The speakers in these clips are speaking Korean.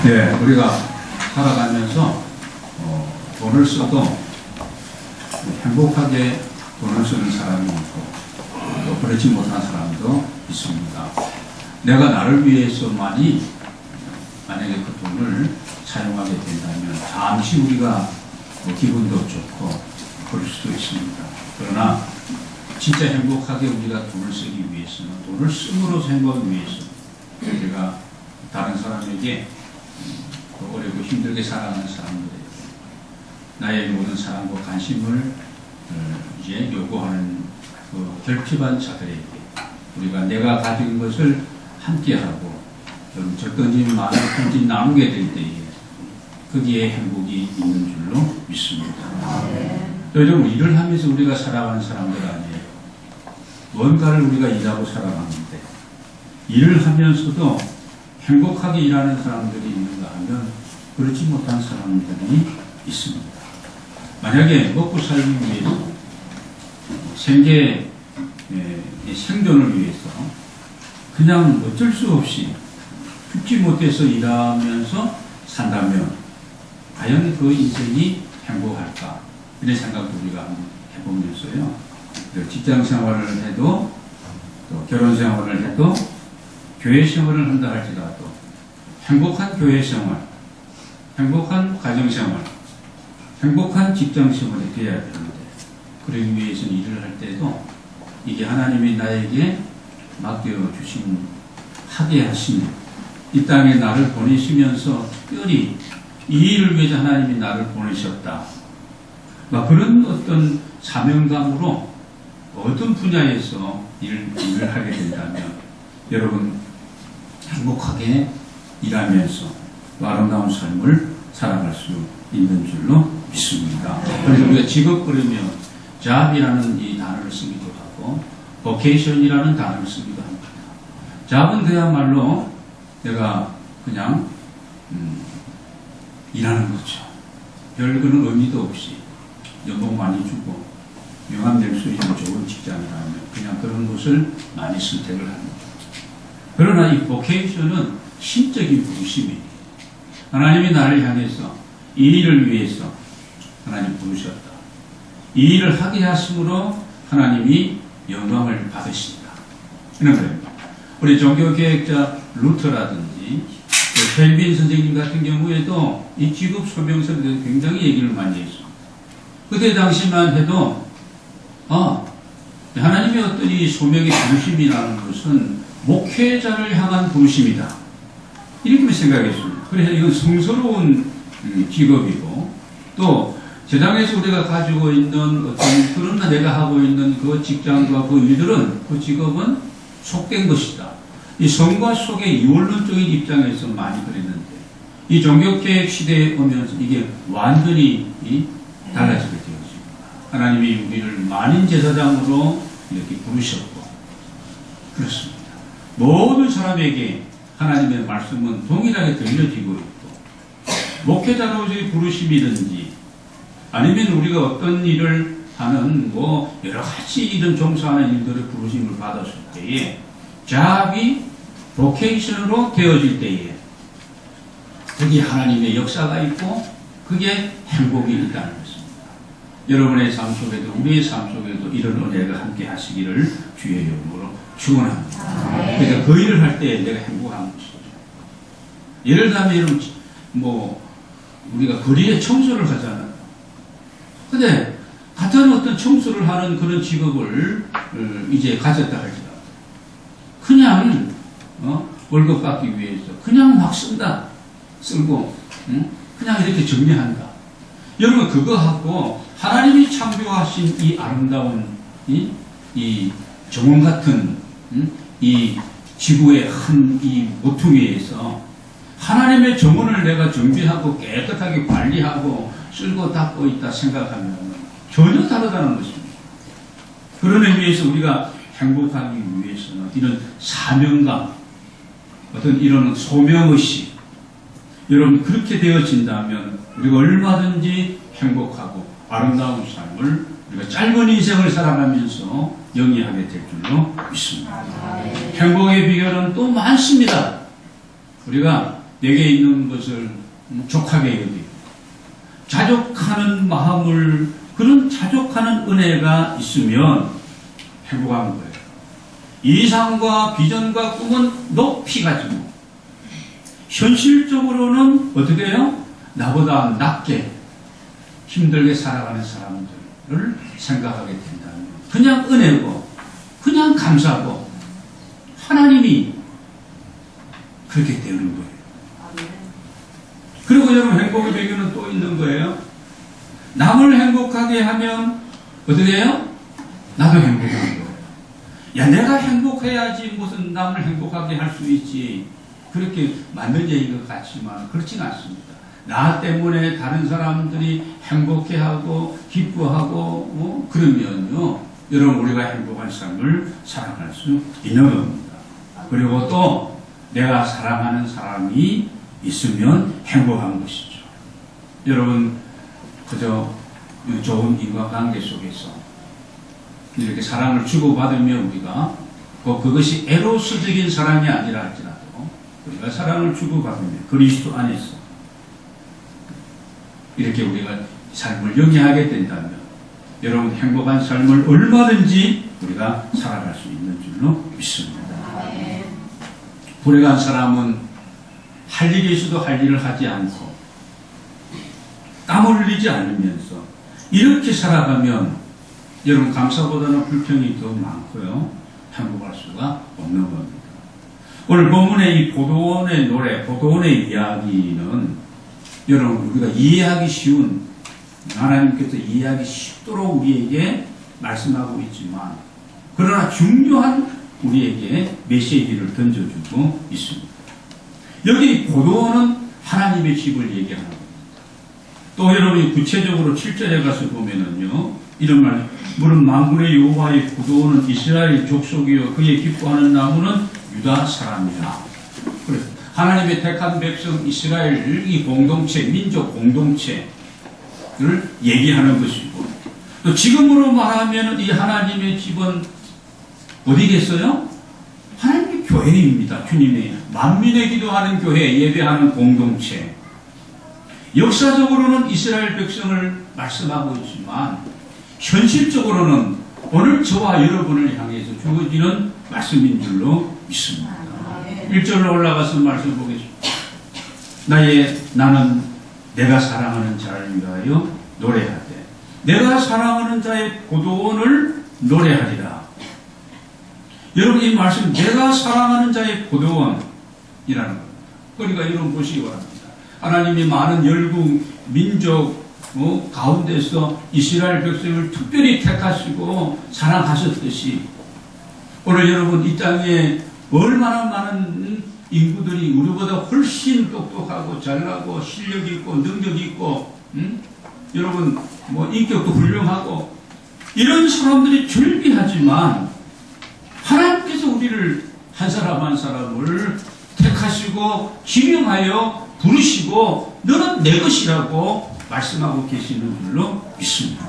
네, 우리가 살아가면서 돈을 써도 행복하게 돈을 쓰는 사람이 있고 또 그렇지 못한 사람도 있습니다. 내가 나를 위해서만이 만약에 그 돈을 사용하게 된다면 잠시 우리가 기분도 좋고 그럴 수도 있습니다. 그러나 진짜 행복하게 우리가 돈을 쓰기 위해서는 돈을 씀으로써 행복하기 위해서 우리가 다른 사람에게 어렵고 힘들게 살아가는 사람들에게 나의 모든 사랑과 관심을 이제 요구하는 그 결핍한 자들에게 우리가 내가 가진 것을 함께하고 적던지 많은지 나누게 될 때에 거기에 행복이 있는 줄로 믿습니다. 여러분, 일을 하면서 우리가 살아가는 사람들 아니에요. 뭔가를 우리가 일하고 살아가는데 일을 하면서도 행복하게 일하는 사람들이 있는가 하면 그렇지 못한 사람들이 있습니다. 만약에 먹고 살기 위해서 생존을 위해서 그냥 어쩔 수 없이 죽지 못해서 일하면서 산다면 과연 그 인생이 행복할까? 이런 생각도 우리가 한번 해보면서요. 직장 생활을 해도 또 결혼 생활을 해도 교회 생활을 한다 할지라도 행복한 교회 생활, 행복한 가정 생활, 행복한 직장 생활이 되어야 되는데 그러기 위해서는 일을 할 때도 이게 하나님이 나에게 맡겨주신 하게 하신 이 땅에 나를 보내시면서 특별히 이 일을 위해서 하나님이 나를 보내셨다. 그런 어떤 사명감으로 어떤 분야에서 일을 하게 된다면 여러분 행복하게 일하면서 아름다운 삶을 살아갈 수 있는 줄로 믿습니다. 그래서 우리가 직업 그러면 job이라는 이 단어를 쓰기도 하고 vocation이라는 단어를 쓰기도 합니다. job은 그야말로 내가 그냥 일하는 거죠. 별 그런 의미도 없이 연봉 많이 주고 명함낼 수 있는 좋은 직장이라면 그냥 그런 것을 많이 선택을 합니다. 그러나 이 vocation은 신적인 부르심이에요. 하나님이 나를 향해서 이 일을 위해서 하나님 부르셨다. 이 일을 하게 하심으로 하나님이 영광을 받으신다. 이런 거예요. 우리 종교개혁자 루터라든지 켈빈 선생님 같은 경우에도 이 직업 소명서에 대해서 굉장히 얘기를 많이 했어. 그때 당시만 해도 하나님의 어떤 이 소명의 부르심이라는 것은 목회자를 향한 부르심이다. 이렇게 생각했습니다. 그래서 이건 성스러운 직업이고 또 세상에서 우리가 가지고 있는 어떤 그러나 내가 하고 있는 그 직장과 그 일들은 그 직업은 속된 것이다. 이 성과 속의 이원론적인 입장에서 많이 그랬는데 이 종교개혁 시대에 오면서 이게 완전히 달라지게 되었습니다. 하나님이 우리를 만인 제사장으로 이렇게 부르셨고 그렇습니다. 모든 사람에게 하나님의 말씀은 동일하게 들려지고 있고 목회자로서의 부르심이든지 아니면 우리가 어떤 일을 하는 여러 가지 이런 종사하는 일들의 부르심을 받았을 때에 job이 vocation으로 되어질 때에 거기에 하나님의 역사가 있고 그게 행복이 있다는 것입니다. 여러분의 삶 속에도 우리의 삶 속에도 이런 은혜가 함께 하시기를 주의 이름으로 축원합니다. 그러니까 그 일을 할 때 내가 행복한 것이죠. 예를 들면 우리가 거리에 청소를 하잖아요. 근데 같은 어떤 청소를 하는 그런 직업을 이제 가졌다 할지라도 그냥 월급 받기 위해서 그냥 막 쓴다. 쓸고 그냥 이렇게 정리한다. 여러분 그거하고 하나님이 창조하신 이 아름다운 이 정원 같은 이 지구의 한 이 모퉁이에서 하나님의 정원을 내가 정비하고 깨끗하게 관리하고 쓸고 닦고 있다 생각하면 전혀 다르다는 것입니다. 그런 의미에서 우리가 행복하기 위해서는 이런 사명감, 어떤 이런 소명의식, 여러분 그렇게 되어진다면 우리가 얼마든지 행복하고 아름다운 삶을 우리가 짧은 인생을 살아가면서 영위하게 될 줄로 믿습니다. 행복의 비결은 또 많습니다. 우리가 내게 있는 것을 족하게 여기고 자족하는 마음을 그런 자족하는 은혜가 있으면 행복한 거예요. 이상과 비전과 꿈은 높이 가지고 현실적으로는 어떻게 해요? 나보다 낮게 힘들게 살아가는 사람들을 생각하게 된다면 그냥 은혜고 그냥 감사하고 하나님이 그렇게 되는 거예요. 그리고 여러분 행복의 배경은 또 있는 거예요. 남을 행복하게 하면 어떻게 해요? 나도 행복한 거예요. 야, 내가 행복해야지 무슨 남을 행복하게 할 수 있지. 그렇게 맞는 얘기인 것 같지만 그렇지는 않습니다. 나 때문에 다른 사람들이 행복해하고 기뻐하고 그러면요, 여러분 우리가 행복한 삶을 살아갈 수 있는 겁니다. 그리고 또 내가 사랑하는 사람이 있으면 행복한 것이죠. 여러분 그저 좋은 인간관계 속에서 이렇게 사랑을 주고받으면 우리가 그것이 에로스적인 사랑이 아니라 할지라도 우리가 사랑을 주고받으면 그리스도 안에서 이렇게 우리가 삶을 영위하게 된다면 여러분 행복한 삶을 얼마든지 우리가 살아갈 수 있는 줄로 믿습니다. 불행한 사람은 할 일이 있어도 할 일을 하지 않고 땀 흘리지 않으면서 이렇게 살아가면 여러분 감사보다는 불평이 더 많고요. 행복할 수가 없는 겁니다. 오늘 본문의 이 고도원의 노래, 고도원의 이야기는 여러분 우리가 이해하기 쉬운 하나님께서 이해하기 쉽도록 우리에게 말씀하고 있지만 그러나 중요한 우리에게 메시지를 던져주고 있습니다. 여기 고도원은 하나님의 집을 얘기하는 겁니다. 또 여러분이 구체적으로 7절에 가서 보면은요, 이런 말, 물은 만군의 여호와의 고도원은 이스라엘 족속이요 그의 기뻐하는 나무는 유다 사람이라. 그래, 하나님의 택한 백성 이스라엘 이 공동체, 민족 공동체를 얘기하는 것이고, 또 지금으로 말하면 이 하나님의 집은 어디겠어요? 하나님의 교회입니다. 주님의 만민의 기도하는 교회, 예배하는 공동체. 역사적으로는 이스라엘 백성을 말씀하고 있지만 현실적으로는 오늘 저와 여러분을 향해서 주어지는 말씀인 줄로 믿습니다. 1절로 올라가서 말씀 보겠습니다. 나는 내가 사랑하는 자를 위하여 노래하되 내가 사랑하는 자의 고도원을 노래하리라. 여러분 이 말씀 내가 사랑하는 자의 고도원이라는 겁니다. 그러니까 여러분 보시기 바랍니다. 하나님이 많은 열국 민족 가운데서 이스라엘 백성을 특별히 택하시고 사랑하셨듯이 오늘 여러분 이 땅에 얼마나 많은 인구들이 우리보다 훨씬 똑똑하고 잘나고 실력 있고 능력 있고 여러분 인격도 훌륭하고 이런 사람들이 즐비하지만 하나님께서 우리를 한 사람 한 사람을 택하시고 지명하여 부르시고 너는 내 것이라고 말씀하고 계시는 줄로 믿습니다.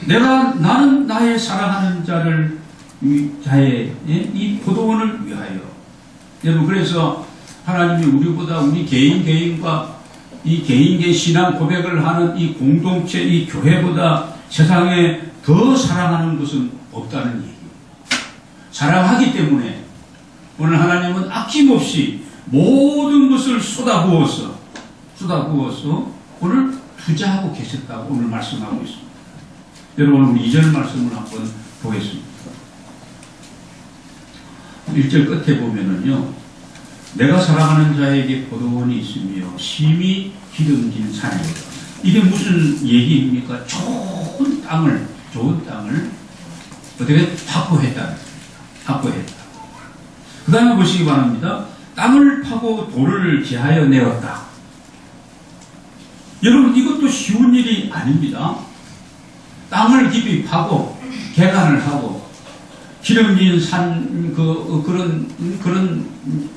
나는 나의 사랑하는 자를 이 고도원을 위하여. 여러분 그래서 하나님이 우리보다 우리 개인과 이 개인의 신앙 고백을 하는 이 공동체, 이 교회보다 세상에 더 사랑하는 것은 없다는 얘기입니다. 사랑하기 때문에 오늘 하나님은 아낌없이 모든 것을 쏟아부어서 오늘 투자하고 계셨다고 오늘 말씀하고 있습니다. 여러분 우리 2절 말씀을 한번 보겠습니다. 1절 끝에 보면은요, 내가 사랑하는 자에게 고도원이 있으며 심히 기름진 산이다. 이게 무슨 얘기입니까? 좋은 땅을 어떻게 확보했다. 그 다음에 보시기 바랍니다. 땅을 파고 돌을 제하여 내었다. 여러분 이것도 쉬운 일이 아닙니다. 땅을 깊이 파고 개간을 하고 기름진 산 그런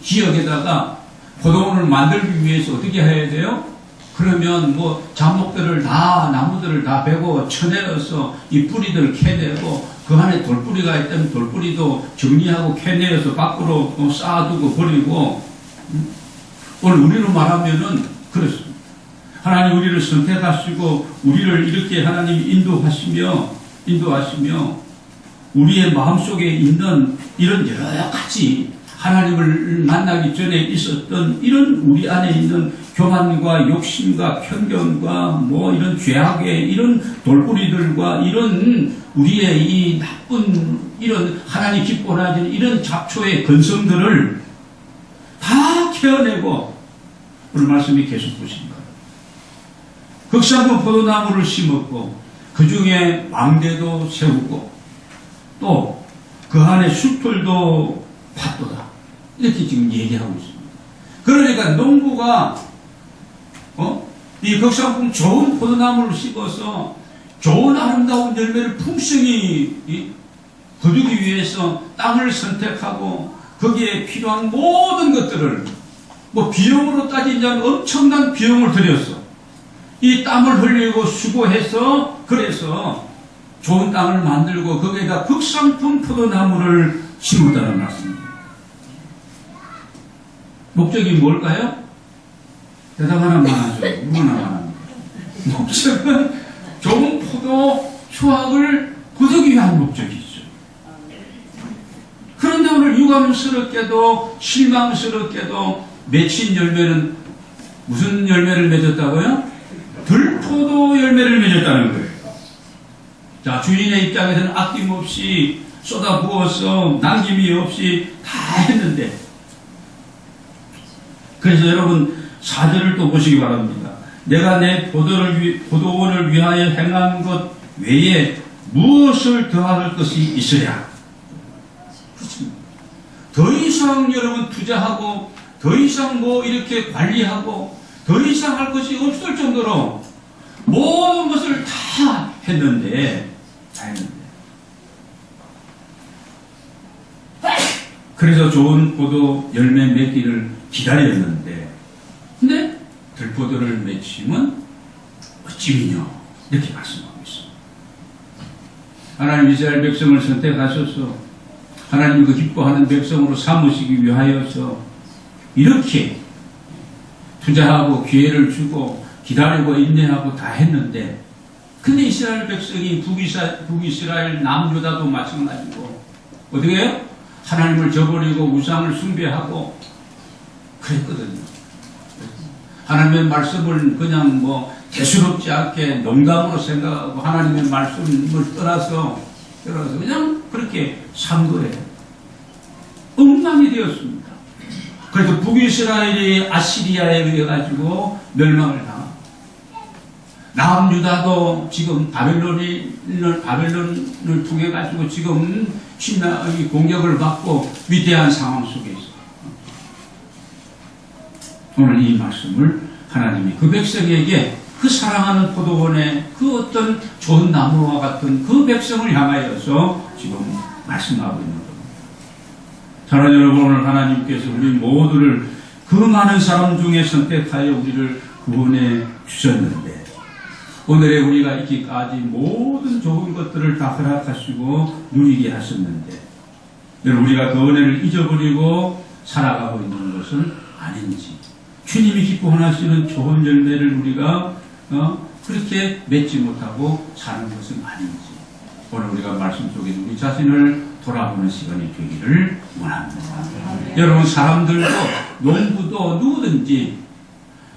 지역에다가 고도원을 만들기 위해서 어떻게 해야 돼요? 그러면 나무들을 다 베고 쳐내어서 이 뿌리들을 캐내고 그 안에 돌뿌리가 있다면 돌뿌리도 정리하고 캐내어서 밖으로 쌓아두고 버리고 오늘 우리로 말하면은 그렇습니다. 하나님 우리를 선택하시고 우리를 이렇게 하나님이 인도하시며 우리의 마음속에 있는 이런 여러 가지 하나님을 만나기 전에 있었던 이런 우리 안에 있는 교만과 욕심과 편견과 이런 죄악의 이런 돌뿌리들과 이런 우리의 이 나쁜 이런 하나님 기뻐하는 이런 잡초의 근성들을 다 케어내고 오늘 말씀이 계속 보신 거예요. 극상품 포도나무를 심었고 그 중에 망대도 세우고 또 그 안에 숲들도 팠도다. 이렇게 지금 얘기하고 있습니다. 그러니까 농부가 이 극상품 좋은 포도나무를 심어서 좋은 아름다운 열매를 풍성히 거두기 위해서 땅을 선택하고 거기에 필요한 모든 것들을 비용으로 따지자면 엄청난 비용을 들였어. 이 땀을 흘리고 수고해서 그래서 좋은 땅을 만들고 거기에다 극상품 포도나무를 심었다는 말씀입니다. 목적이 뭘까요? 대답 하나만 하죠. 얼마나 많습니다. 목적은 좋은 포도 수확을 거두기 위한 목적이죠. 그런데 오늘 유감스럽게도 실망스럽게도 맺힌 열매는 무슨 열매를 맺었다고요? 들포도 열매를 맺었다는 거예요. 자, 주인의 입장에서는 아낌없이 쏟아부어서 남김이 없이 다 했는데, 그래서 여러분 4절을 또 보시기 바랍니다. 내가 내 포도원을 위하여 행한 것 외에 무엇을 더할 것이 있어야? 더 이상 여러분 투자하고 더 이상 이렇게 관리하고 더 이상 할 것이 없을 정도로 모든 것을 다 했는데 그래서 좋은 포도 열매 맺기를 기다렸는데 근데 들포도를 맺히면 어찌미뇨 이렇게 말씀하고 있습니다. 하나님 이스라엘 백성을 선택하셔서 하나님 그 기뻐하는 백성으로 삼으시기 위하여서 이렇게 투자하고 기회를 주고 기다리고 인내하고 다 했는데 근데 이스라엘 백성이 북이스라엘 남유다도 마찬가지고 어떻게 해요? 하나님을 저버리고 우상을 숭배하고 그랬거든요. 하나님의 말씀을 그냥 대수롭지 않게 농담으로 생각하고 하나님의 말씀을 떠나서 그냥 그렇게 산 거예요. 엉망이 되었습니다. 그래서 북이스라엘이 아시리아에 의해 가지고 멸망을 당합니다. 남유다도 지금 바벨론을 통해 가지고 지금 신나의 공격을 받고 위대한 상황 속에 있어요. 오늘 이 말씀을 하나님이 그 백성에게 그 사랑하는 포도원의 그 어떤 좋은 나무와 같은 그 백성을 향하여서 지금 말씀하고 있는 겁니다. 사랑하는 여러분, 오늘 하나님께서 우리 모두를 그 많은 사람 중에 선택하여 우리를 구원해 주셨는데 오늘의 우리가 있기까지 모든 좋은 것들을 다 허락하시고 누리게 하셨는데 여러분 우리가 그 은혜를 잊어버리고 살아가고 있는 것은 아닌지 주님이 기뻐하시는 좋은 열매를 우리가 그렇게 맺지 못하고 사는 것은 아닌지 오늘 우리가 말씀 속에 우리 자신을 돌아보는 시간이 되기를 원합니다. 여러분 사람들도 농부도 누구든지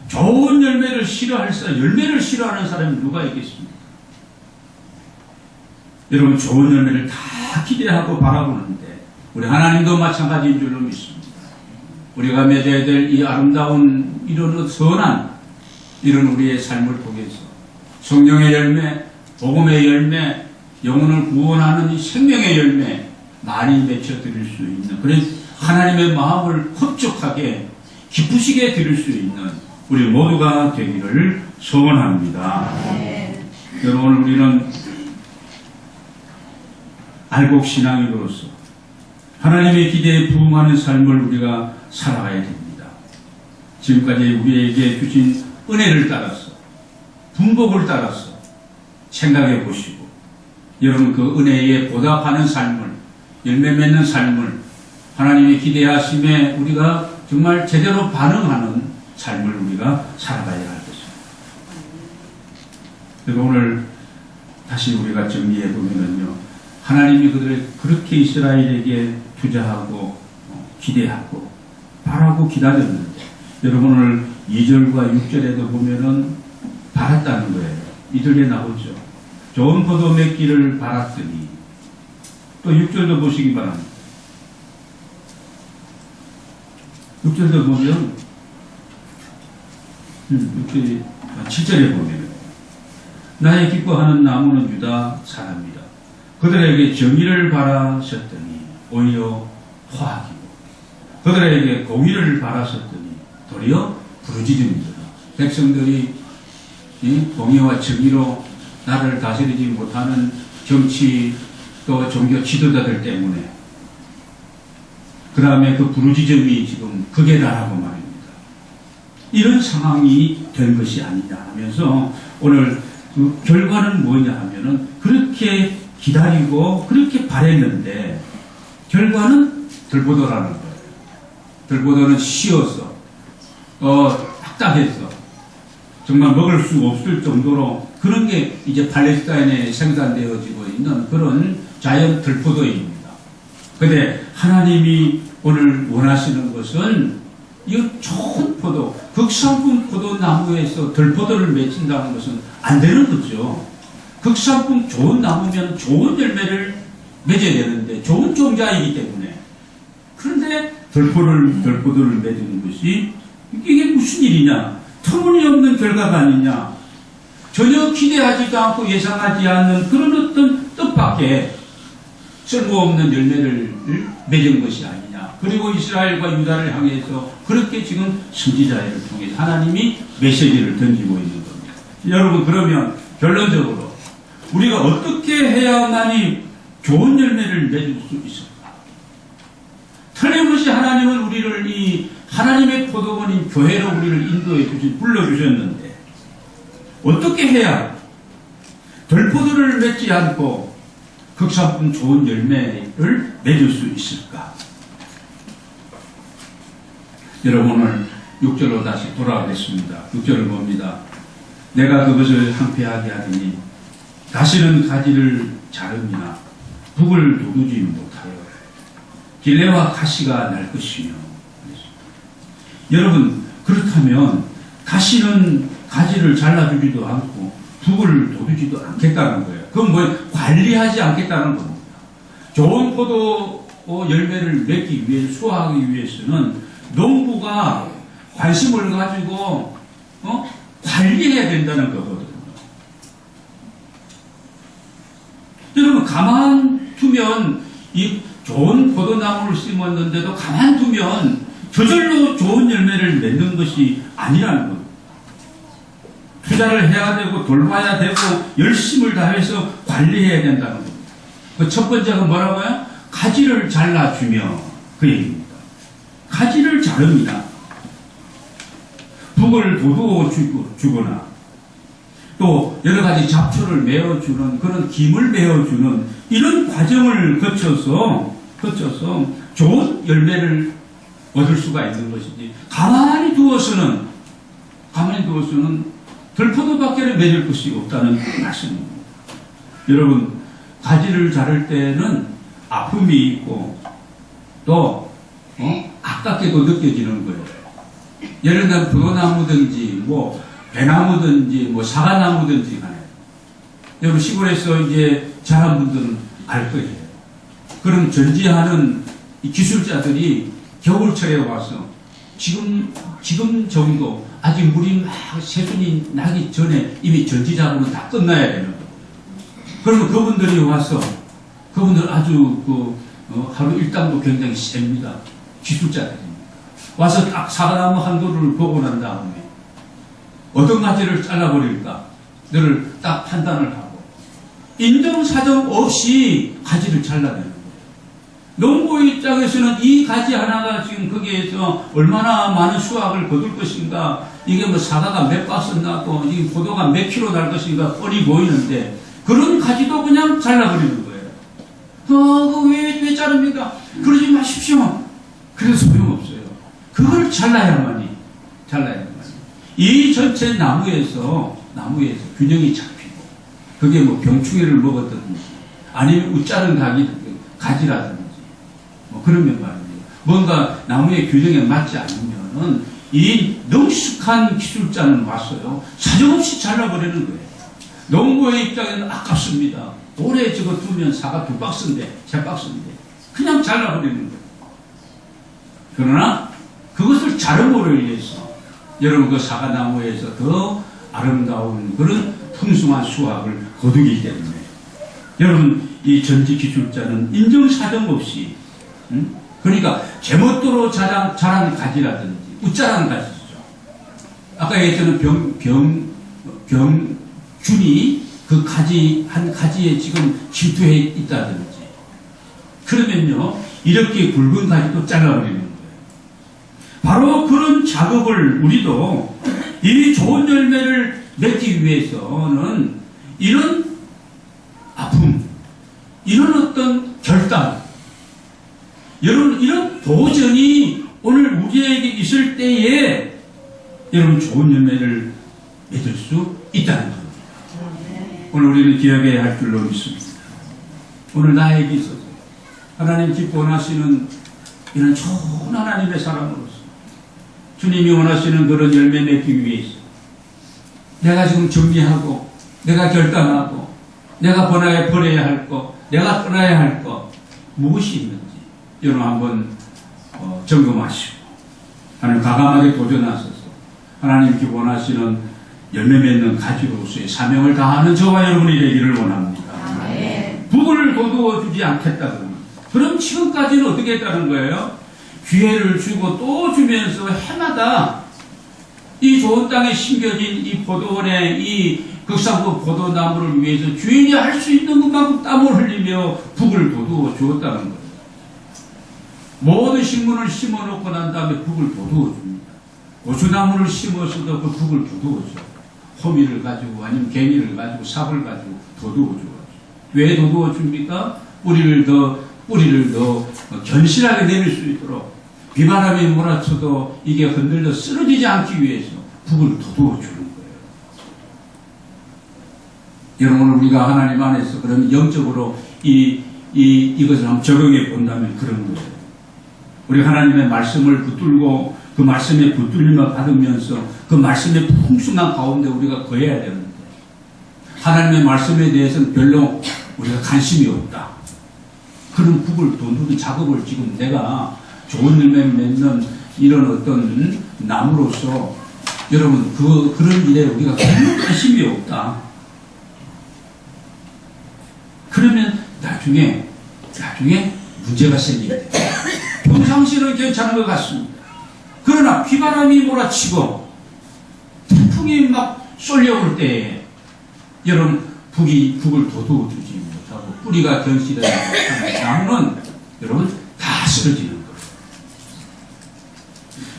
좋은 열매를 열매를 싫어하는 사람이 누가 있겠습니까? 여러분 좋은 열매를 다 기대하고 바라보는데 우리 하나님도 마찬가지인 줄로 믿습니다. 우리가 맺어야 될 이 아름다운 이런 선한 이런 우리의 삶을 통해서 성령의 열매, 복음의 열매, 영혼을 구원하는 이 생명의 열매 많이 맺혀 드릴 수 있는 그런 하나님의 마음을 흡족하게 기쁘시게 드릴 수 있는 우리 모두가 되기를 소원합니다. 여러분 우리는 알곡 신앙인으로서 하나님의 기대에 부응하는 삶을 우리가 살아가야 됩니다. 지금까지 우리에게 주신 은혜를 따라서 분복을 따라서 생각해 보시고 여러분 그 은혜에 보답하는 삶을 열매 맺는 삶을 하나님의 기대하심에 우리가 정말 제대로 반응하는 삶을 우리가 살아가야 할 것입니다. 그리고 오늘 다시 우리가 정리해 보면요, 하나님이 그들을 그렇게 이스라엘에게 투자하고 기대하고 바라고 기다렸는데, 여러분 오늘 2절과 6절에도 보면은 바랐다는 거예요. 2절에 나오죠. 좋은 포도 맺기를 바랐더니, 또 6절도 보시기 바랍니다. 6절도 보면 7절에 보면 나의 기뻐하는 나무는 유다 사람이다. 그들에게 정의를 바라셨더니 오히려 포악이고, 그들에게 공의를 바라셨더니 도리어 부르짖음이더라. 백성들이 공의와 정의로 나를 다스리지 못하는 정치 또 종교 지도자들 때문에, 그 다음에 그 부르짖음이 지금 극에 달하고 말입니다. 이런 상황이 된 것이 아니냐 하면서 오늘 그 결과는 뭐냐 하면은, 그렇게 기다리고 그렇게 바랬는데 결과는 들보도라는 거예요. 들보도는 쉬어서 딱딱해서 정말 먹을 수 없을 정도로 그런 게 이제 팔레스타인에 생산되어지고 있는 그런 자연 들포도입니다. 그런데 하나님이 오늘 원하시는 것은 이 좋은 포도, 극상품 포도나무에서 들포도를 맺힌다는 것은 안 되는 거죠. 극상품 좋은 나무면 좋은 열매를 맺어야 되는데 좋은 종자이기 때문에, 그런데 들포도를 맺는 것이 이게 무슨 일이냐, 터무니없는 결과가 아니냐, 전혀 기대하지도 않고 예상하지 않는 그런 어떤 뜻밖의 쓸모없는 열매를 맺은 것이 아니냐. 그리고 이스라엘과 유다를 향해서 그렇게 지금 선지자를 통해서 하나님이 메시지를 던지고 있는 겁니다. 여러분, 그러면 결론적으로 우리가 어떻게 해야만이 좋은 열매를 맺을 수 있을까? 틀림없이 하나님은 우리를 이 하나님의 포도원인 교회로 우리를 인도해 불러주셨는데, 어떻게 해야 들포도를 맺지 않고 극상품 좋은 열매를 맺을 수 있을까? 여러분, 오늘 6절로 다시 돌아가겠습니다. 6절을 봅니다. 내가 그것을 황폐하게 하더니 다시는 가지를 자름이나 북을 도두지 못하여 길레와 가시가 날 것이며. 여러분, 그렇다면 다시는 가지를 잘라주지도 않고 북을 도두지도 않겠다는 거예요. 그건 뭐 관리하지 않겠다는 겁니다. 좋은 포도 열매를 맺기 위해, 수확하기 위해서는 농부가 관심을 가지고 관리해야 된다는 거거든요. 여러분, 가만두면 이 좋은 포도나무를 심었는데도 가만두면 저절로 좋은 열매를 맺는 것이 아니라는 겁니다. 투자를 해야 되고 돌봐야 되고 열심을 다해서 관리해야 된다는 겁니다. 그 첫 번째가 뭐라고요? 가지를 잘라주며, 그 얘기입니다. 가지를 자릅니다. 북을 도두어 주거나 또 여러 가지 잡초를 메어주는, 그런 김을 메어주는 이런 과정을 거쳐서 좋은 열매를 얻을 수가 있는 것이지, 가만히 두어서는 들포도밖에 맺을 것이 없다는 말씀입니다. 여러분, 가지를 자를 때는 아픔이 있고 또 아깝게도 느껴지는 거예요. 예를 들면 포도나무든지 뭐 배나무든지 뭐 사과나무든지 간에, 여러분 시골에서 이제 자란 분들은 알 거예요. 그런 전지하는 이 기술자들이 겨울철에 와서 지금 정도 아직 물이 막 새순이 나기 전에 이미 전지 작업은 다 끝나야 되는 거예요. 그러면 그분들이 와서, 그분들 아주 하루 일당도 굉장히 셉니다. 기술자들입니다. 와서 딱 사과나무 한 그루를 보고 난 다음에 어떤 가지를 잘라버릴까 를 딱 판단을 하고 인정사정 없이 가지를 잘라내는 거예요. 농부 입장에서는 이 가지 하나가 지금 거기에서 얼마나 많은 수확을 거둘 것인가, 이게 뭐 사과가 몇 박스 나고 이 포도가 몇 킬로 날 것인가 뻔히 보이는데, 그런 가지도 그냥 잘라버리는 거예요. 왜 자릅니까? 그러지 마십시오. 그래서 소용없어요. 그걸 잘라야만이 잘라야 된다. 이 전체 나무에서 균형이 잡히고, 그게 뭐 병충해를 먹었든지, 아니면 웃자른 가지라든지, 뭐 그러면 말입니다. 뭔가 나무의 균형에 맞지 않으면은 이 능숙한 기술자는 왔어요. 사정없이 잘라버리는 거예요. 농부의 입장에는 아깝습니다. 오래 저거 두면 사과 2박스인데, 3박스인데, 그냥 잘라버리는 거예요. 그러나 그것을 자름으로 위해서 여러분 그 사과나무에서 더 아름다운 그런 풍성한 수확을 거두기 때문에 여러분 이 전지 기술자는 인정사정 없이 그러니까 제멋대로 자란 가지라든지 웃자라는 가지죠. 아까 얘기했던 병균이 그 가지 한 가지에 지금 침투해 있다든지 그러면요 이렇게 굵은 가지도 잘라버리는 거예요. 바로 그런 작업을 우리도 이 좋은 열매를 맺기 위해서는 이런 아픔, 이런 어떤 결단, 여러분 이런 도전이 오늘 우리에게 있을 때에 여러분 좋은 열매를 맺을 수 있다는 겁니다. 오늘 우리는 기억해야 할 줄로 믿습니다. 오늘 나에게 있어서 하나님 기뻐 원하시는 이런 좋은 하나님의 사람으로서 주님이 원하시는 그런 열매 맺기 위해서 내가 지금 정리하고 내가 결단하고 내가 버려야 할 것, 내가 떠나야 할 것 무엇이 있는지 여러분 한번 점검하시고 하나님 과감하게 도전하셔서 하나님께 원하시는 열매 맺는 가지로서의 사명을 다하는 저와 여러분이 되기를 원합니다. 북을 거두어 주지 않겠다 그럼 지금까지는 어떻게 했다는 거예요? 기회를 주고 또 주면서 해마다 이 좋은 땅에 심겨진 이 포도원의 이 극상국 포도나무를 위해서 주인이 할 수 있는 것만큼 땀을 흘리며 북을 거두어 주었다는 거예요. 모든 식물을 심어놓고 난 다음에 북을 거두어 줍니다. 고추나무를 심어서도 그 북을 거두어 줘요. 호미를 가지고 아니면 개미를 가지고 삽을 가지고 거두어 줘요. 왜 거두어 줍니까? 뿌리를 더 견실하게 내릴 수 있도록 비바람이 몰아쳐도 이게 흔들려 쓰러지지 않기 위해서 북을 거두어 주는 거예요. 여러분 우리가 하나님 안에서 그러면 영적으로 이것을 한번 적용해 본다면 그런 거예요. 우리 하나님의 말씀을 붙들고 그 말씀에 붙들림을 받으면서 그 말씀의 풍성한 가운데 우리가 거해야 되는데 하나님의 말씀에 대해서는 별로 우리가 관심이 없다. 그런 북을 돋우는 작업을 지금 내가 좋은 열매 맺는 이런 어떤 나무로서 여러분 그런 일에 우리가 별로 관심이 없다. 그러면 나중에 문제가 생기게 돼요. 평상시는 괜찮은 것 같습니다. 그러나 비바람이 몰아치고 태풍이 막 쏠려올 때에 여러분 북을 돋우어 주지 못하고 뿌리가 견실하지 못하는 나무는 여러분 다 쓰러지는 거예요.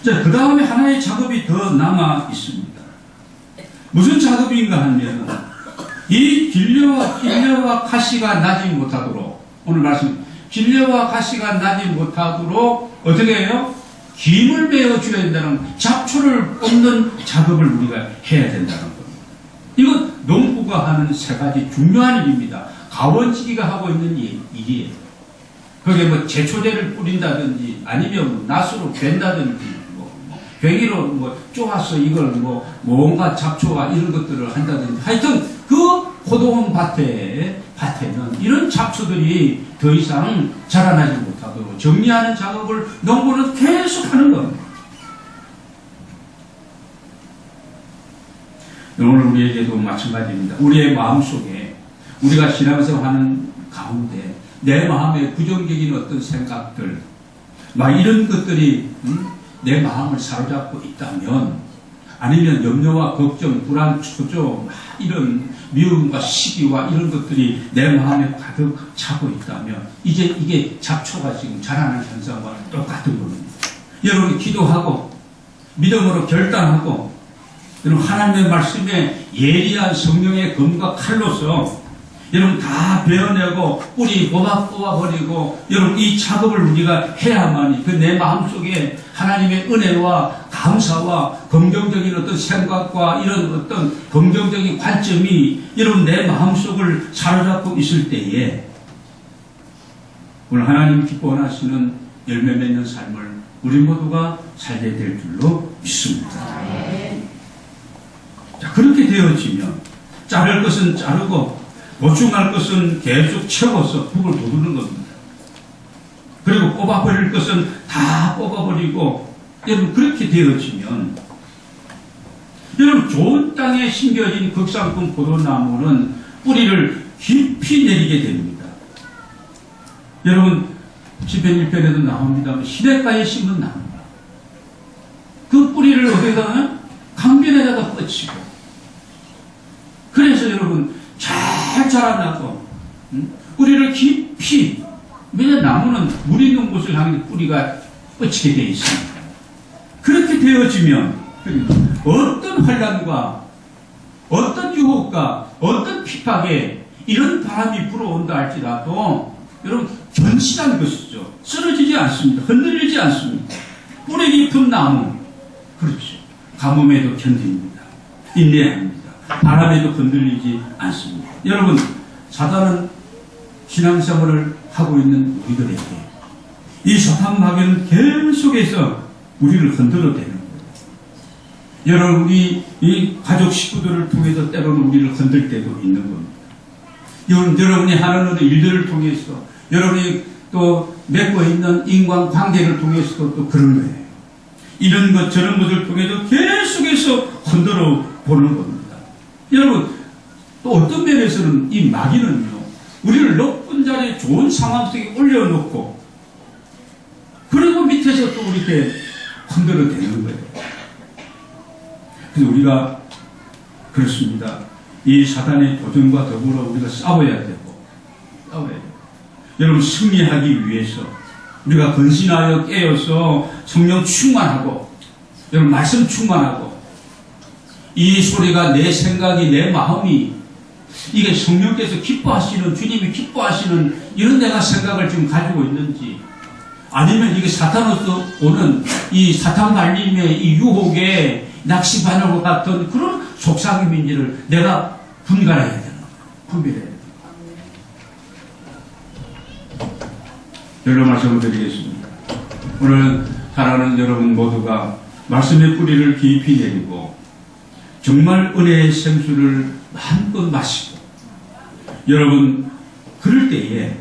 자, 그 다음에 하나의 작업이 더 남아 있습니다. 무슨 작업인가 하면 이 길려와 가시가 나지 못하도록 오늘 말씀 길려와 가시가 나지 못하도록 어떻게 해요? 김을 베어줘야 된다는 잡초를 뽑는 작업을 우리가 해야 된다는 겁니다. 이건 농부가 하는 세 가지 중요한 일입니다. 가원지기가 하고 있는 일이에요. 그게 뭐 제초제를 뿌린다든지 아니면 뭐 낫으로 벤다든지 괭이로 쪼아서 이걸 뭔가 잡초와 이런 것들을 한다든지 하여튼 그 포도원 밭에는 이런 잡초들이 더 이상 자라나지 못하도록 정리하는 작업을 농부는 계속 하는 겁니다. 오늘 우리에게도 마찬가지입니다. 우리의 마음속에 우리가 신앙생활하는 가운데 내 마음에 부정적인 어떤 생각들 막 이런 것들이 내 마음을 사로잡고 있다면 아니면 염려와 걱정, 불안, 초조 이런 미움과 시기와 이런 것들이 내 마음에 가득 차고 있다면 이제 이게 잡초가 지금 자라는 현상과 똑같은 겁니다. 여러분이 기도하고 믿음으로 결단하고 여러분 하나님의 말씀에 예리한 성령의 검과 칼로서 여러분 다 베어내고 뿌리 뽑아버리고 여러분 이 작업을 우리가 해야만이 그 내 마음속에 하나님의 은혜와 감사와 긍정적인 어떤 생각과 이런 어떤 긍정적인 관점이 여러분 내 마음속을 사로잡고 있을 때에 오늘 하나님 기뻐하시는 열매 맺는 삶을 우리 모두가 살게 될 줄로 믿습니다. 자, 그렇게 되어지면 자를 것은 자르고 보충할 것은 계속 채워서 북을 돋우는 겁니다. 그리고 뽑아버릴 것은 다 뽑아버리고 여러분 그렇게 되어지면 여러분 좋은 땅에 심겨진 극상품 포도나무는 뿌리를 깊이 내리게 됩니다. 여러분 시편 1편에도 나옵니다만 시냇가에 심은 나무 그 뿌리를 어디다가 강변에다가 뻗치고 그래서 여러분 잘 자라나고 뿌리를 깊이 왜냐 나무는 물 있는 곳을 향해 뿌리가 뻗치게 되어 있습니다. 그렇게 되어지면 어떤 환란과 어떤 유혹과 어떤 핍박에 이런 바람이 불어온다 할지라도 여러분 견실한 것이죠. 쓰러지지 않습니다. 흔들리지 않습니다. 뿌리 깊은 나무 그렇죠. 가뭄에도 견딥니다. 인내합니다. 바람에도 흔들리지 않습니다. 여러분 사단은 신앙생활을 하고 있는 우리들에게 이 사탄 마귀는 계속해서 우리를 흔들어대는 거예요. 여러분 우리 이 가족 식구들을 통해서 때로는 우리를 흔들 때도 있는 겁니다. 여러분이 하는 일들을 통해서 여러분이 또 맺고 있는 인간관계를 통해서도 또 그런 거예요. 이런 것 저런 것을 통해서 계속해서 흔들어 보는 겁니다. 여러분 또 어떤 면에서는 이 마귀는요 우리를 높은 자리에 좋은 상황 속에 올려놓고 그리고 밑에서 또 이렇게 흔들어 대는 거예요. 그래서 우리가 그렇습니다. 이 사단의 도전과 더불어 우리가 싸워야 되고 여러분 승리하기 위해서 우리가 근신하여 깨어서 성령 충만하고 여러분 말씀 충만하고 이 소리가 내 생각이 내 마음이 이게 성령께서 기뻐하시는 주님이 기뻐하시는 이런 내가 생각을 지금 가지고 있는지 아니면 이게 사탄으로서 오는 이 사탄 말림의 이 유혹에 낚시바늘과 같은 그런 속삭임인지를 내가 분간해야 되는 거예요. 분별해야 돼요. 여러분 말씀을 드리겠습니다. 오늘 사랑하는 여러분 모두가 말씀의 뿌리를 깊이 내리고 정말 은혜의 생수를 마음껏 마시고 여러분 그럴 때에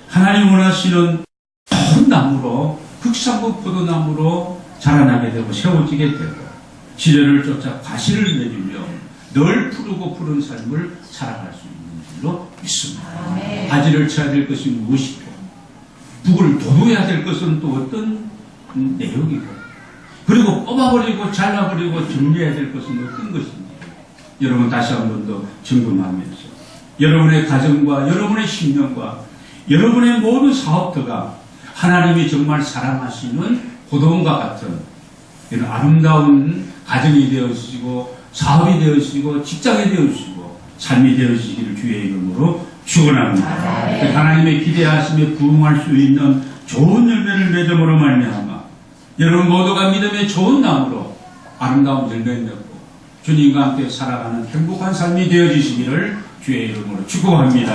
하나님 원하시는 좋은 나무로 극상국 포도나무로 자라나게 되고 세워지게 되고 지뢰를 쫓아 과실을 맺으며 늘 푸르고 푸른 삶을 살아갈 수 있는 줄로 믿습니다. 바지를 쳐야 될 것이 무엇이고 북을 돋워야 될 것은 또 어떤 내용이고 그리고 뽑아버리고 잘라버리고 정리해야 될 것은 어떤 것인지 여러분 다시 한 번 더 점검하면서 여러분의 가정과 여러분의 신령과 여러분의 모든 사업터가 하나님이 정말 사랑하시는 고도원과 같은 이런 아름다운 가정이 되어지고 사업이 되어지고 직장이 되어지고 삶이 되어지기를 주의 이름으로 축원합니다. 하나님의 기대하심에 부응할 수 있는 좋은 열매를 맺음으로 말미암아 여러분 모두가 믿음의 좋은 나무로 아름다운 열매를 맺고 주님과 함께 살아가는 행복한 삶이 되어지시기를 주의 이름으로 축복합니다.